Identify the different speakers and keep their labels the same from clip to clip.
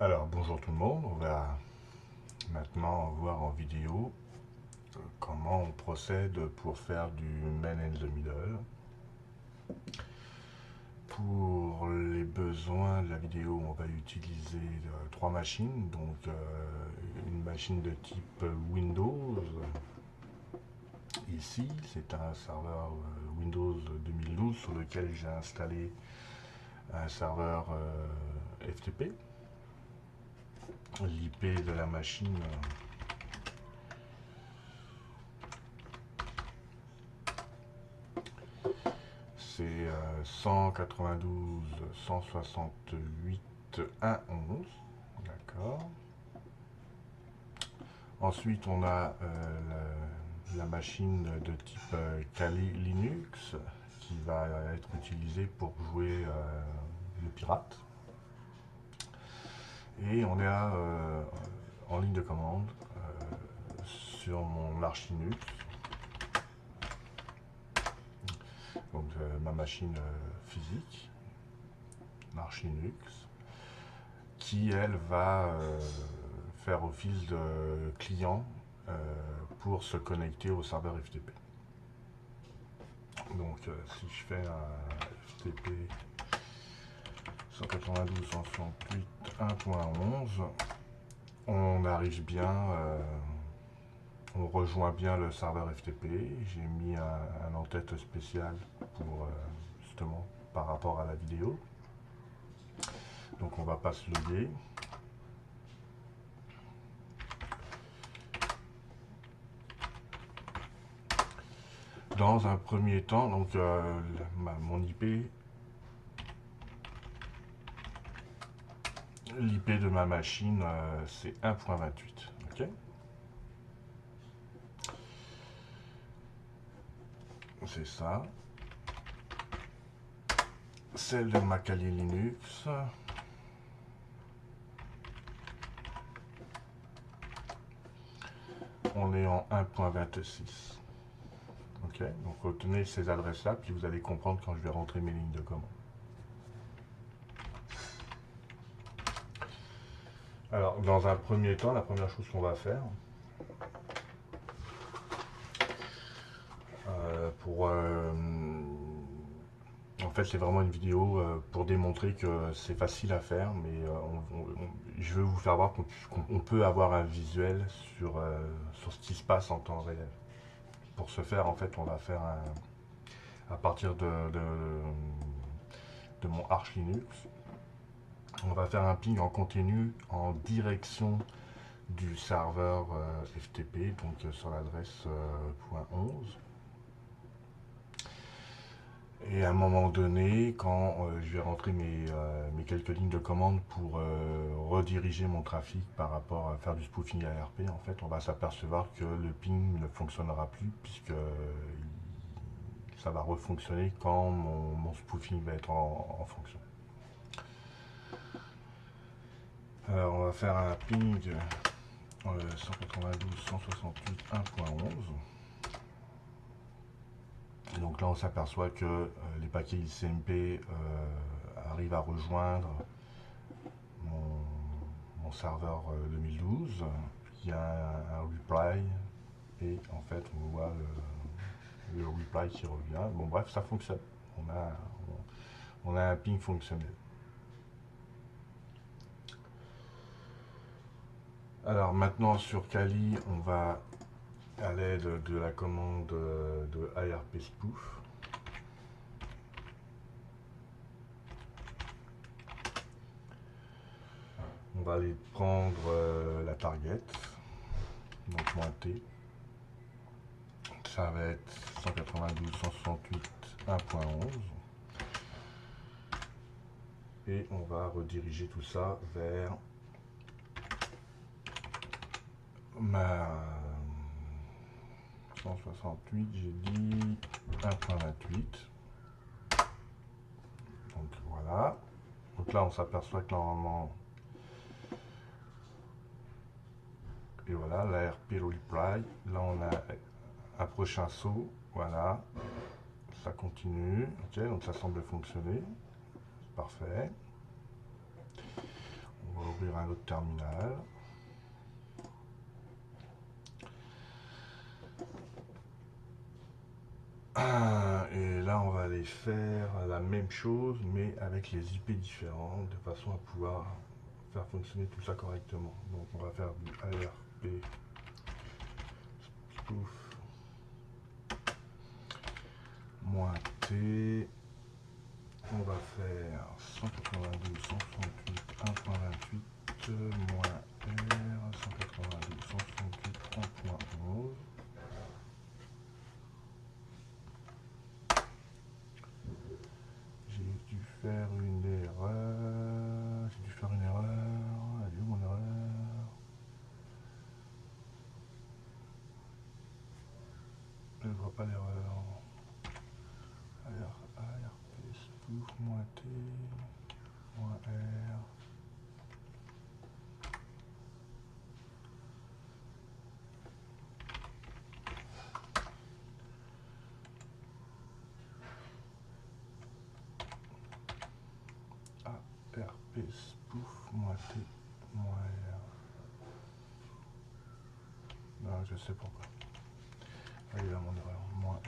Speaker 1: Alors bonjour tout le monde, on va maintenant voir en vidéo comment on procède pour faire du main and the middle. Pour les besoins de la vidéo, on va utiliser trois machines, donc une machine de type Windows. Ici, c'est un serveur Windows 2012 sur lequel j'ai installé un serveur FTP. L'IP de la machine c'est 192.168.1.11. D'accord. Ensuite, on a la machine de type Kali Linux qui va être utilisée pour jouer le pirate. Et on est en ligne de commande sur mon Arch Linux. Donc ma machine physique, Arch Linux, qui elle va faire office de client pour se connecter au serveur FTP. Donc si je fais un FTP 192.168.1.11, on arrive bien, on rejoint bien le serveur FTP. J'ai mis un en-tête spécial pour justement par rapport à la vidéo. Donc on va pas se loguer. Dans un premier temps, donc mon IP, l'IP de ma machine, c'est 1.28. Ok. C'est ça. Celle de ma Kali Linux. On est en 1.26. Ok, donc retenez ces adresses-là, puis vous allez comprendre quand je vais rentrer mes lignes de commande. Alors, dans un premier temps, la première chose qu'on va faire, en fait, c'est vraiment une vidéo pour démontrer que c'est facile à faire, mais je veux vous faire voir qu'on peut avoir un visuel sur ce qui se passe en temps réel. Pour ce faire, en fait, on va faire à partir de mon Arch Linux, on va faire un ping en continu en direction du serveur FTP, donc sur l'adresse .11. Et à un moment donné, quand je vais rentrer mes quelques lignes de commande pour rediriger mon trafic par rapport à faire du spoofing ARP, en fait, on va s'apercevoir que le ping ne fonctionnera plus puisque ça va refonctionner quand mon spoofing va être en fonction. Alors, on va faire un ping 192.168.1.11. Donc là, on s'aperçoit que les paquets ICMP arrivent à rejoindre mon serveur 2012. Il y a un reply et en fait, on voit le reply qui revient. Bon, bref, ça fonctionne. On a un ping fonctionnel. Alors maintenant, sur Kali, on va à l'aide de la commande de ARP spoof. On va aller prendre la target, donc -T. Ça va être 192.168.1.11. Et on va rediriger tout ça vers ma 168, j'ai dit 1.28. Donc voilà. Donc là, on s'aperçoit que normalement, et voilà, l'ARP reply. Là, on a un prochain saut. Voilà. Ça continue. Ok, donc ça semble fonctionner. Parfait. On va ouvrir un autre terminal. Et là, on va aller faire la même chose, mais avec les IP différents, de façon à pouvoir faire fonctionner tout ça correctement. Donc, on va faire du ARP spoof -T. On va faire 192.168.1.28 -R 192.168.1.11. J'ai dû faire une erreur. Elle est où mon erreur? Je ne vois pas l'erreur. ARP spoof -T -R. ARP spoof -T -R. Non, je sais pourquoi. Ah, il est là mon erreur. -R.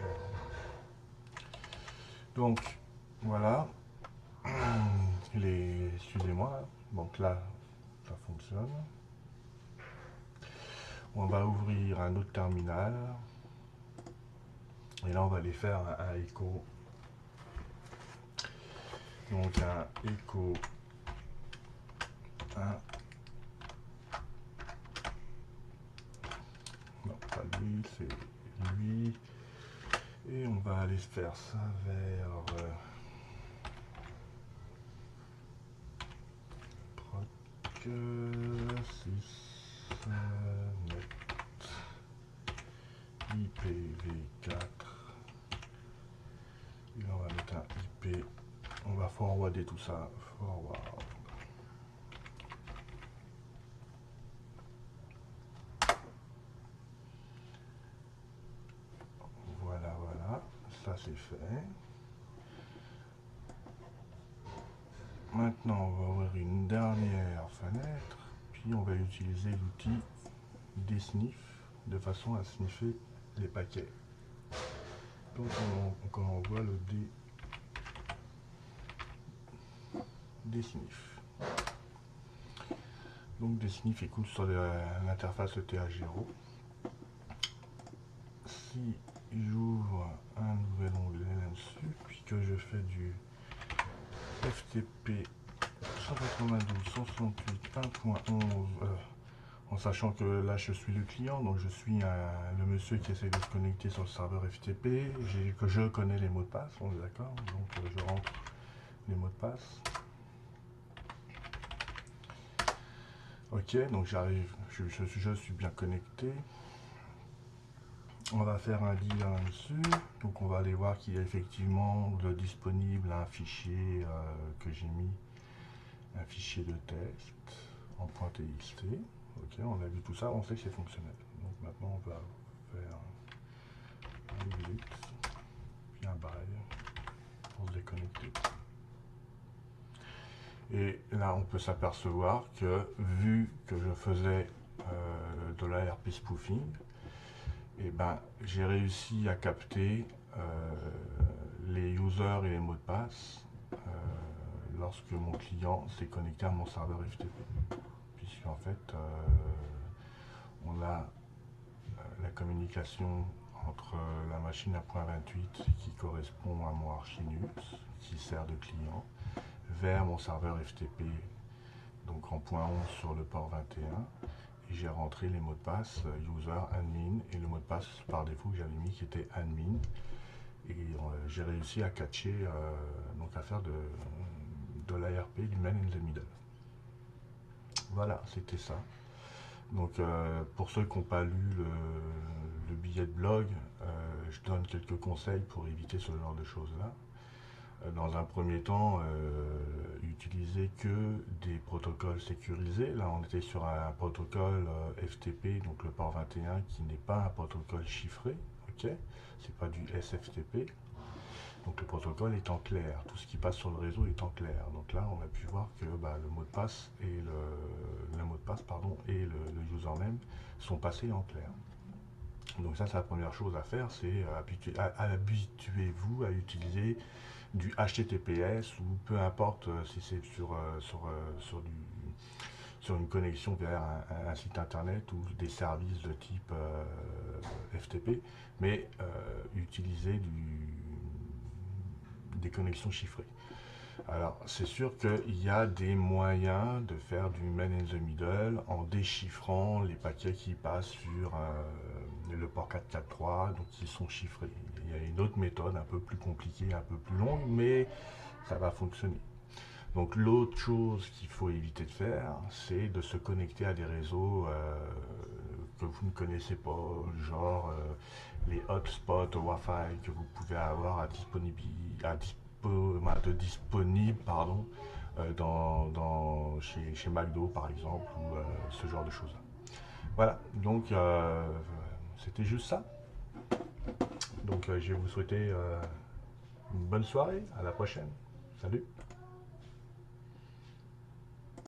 Speaker 1: Donc, voilà. Excusez-moi. Donc là, ça fonctionne. On va ouvrir un autre terminal. Et là, on va aller faire un écho. Donc, un écho 1. Non, pas lui, c'est lui. Et on va aller faire ça vers proc 6 net IPv4. Et là, on va mettre un IP. On va forwarder tout ça. Forward. Voilà, voilà. Ça, c'est fait. Maintenant, on va ouvrir une dernière fenêtre. Puis, on va utiliser l'outil dsniff de façon à sniffer les paquets. Donc, on envoie le dsniff. Donc, dsniff écoute sur l'interface ETH0. Si j'ouvre un nouvel onglet là-dessus, puis que je fais du FTP 192.168.1.11, en sachant que là je suis le client, donc je suis le monsieur qui essaie de se connecter sur le serveur FTP, que je connais les mots de passe, on est d'accord, donc je rentre les mots de passe. Ok, donc j'arrive, je suis bien connecté. On va faire un lien là-dessus, donc on va aller voir qu'il y a effectivement disponible un fichier que j'ai mis, un fichier de test en .txt. Ok, on a vu tout ça, on sait que c'est fonctionnel. Donc maintenant on va faire un exit, puis un bail pour se déconnecter. Et là on peut s'apercevoir que vu que je faisais de l'ARP spoofing, et ben j'ai réussi à capter les users et les mots de passe lorsque mon client s'est connecté à mon serveur FTP, puisqu'en fait on a la communication entre la machine à point 28 qui correspond à mon Archinux qui sert de client vers mon serveur FTP, donc en point 11 sur le port 21. Et j'ai rentré les mots de passe user, admin et le mot de passe par défaut que j'avais mis qui était admin. Et j'ai réussi à catcher, donc à faire de l'ARP, du man in the middle. Voilà, c'était ça. Donc pour ceux qui n'ont pas lu le billet de blog, je donne quelques conseils pour éviter ce genre de choses-là. Dans un premier temps, utiliser que des protocoles sécurisés. Là, on était sur un protocole FTP, donc le port 21, qui n'est pas un protocole chiffré. Ok, c'est pas du SFTP. Donc le protocole est en clair. Tout ce qui passe sur le réseau est en clair. Donc là, on a pu voir que le mot de passe et passe pardon, et le username sont passés en clair. Donc ça, c'est la première chose à faire, c'est habituez-vous à utiliser du HTTPS ou peu importe si c'est sur une connexion vers un site internet ou des services de type FTP, mais utiliser des connexions chiffrées. Alors, c'est sûr qu'il y a des moyens de faire du man in the middle en déchiffrant les paquets qui passent sur le port 443, donc qui sont chiffrés. Il y a une autre méthode un peu plus compliquée, un peu plus longue, mais ça va fonctionner. Donc l'autre chose qu'il faut éviter de faire, c'est de se connecter à des réseaux que vous ne connaissez pas, genre les hotspots Wi-Fi que vous pouvez avoir disponible chez McDo par exemple, ou ce genre de choses. Voilà, donc c'était juste ça. Donc je vais vous souhaiter une bonne soirée, à la prochaine. Salut.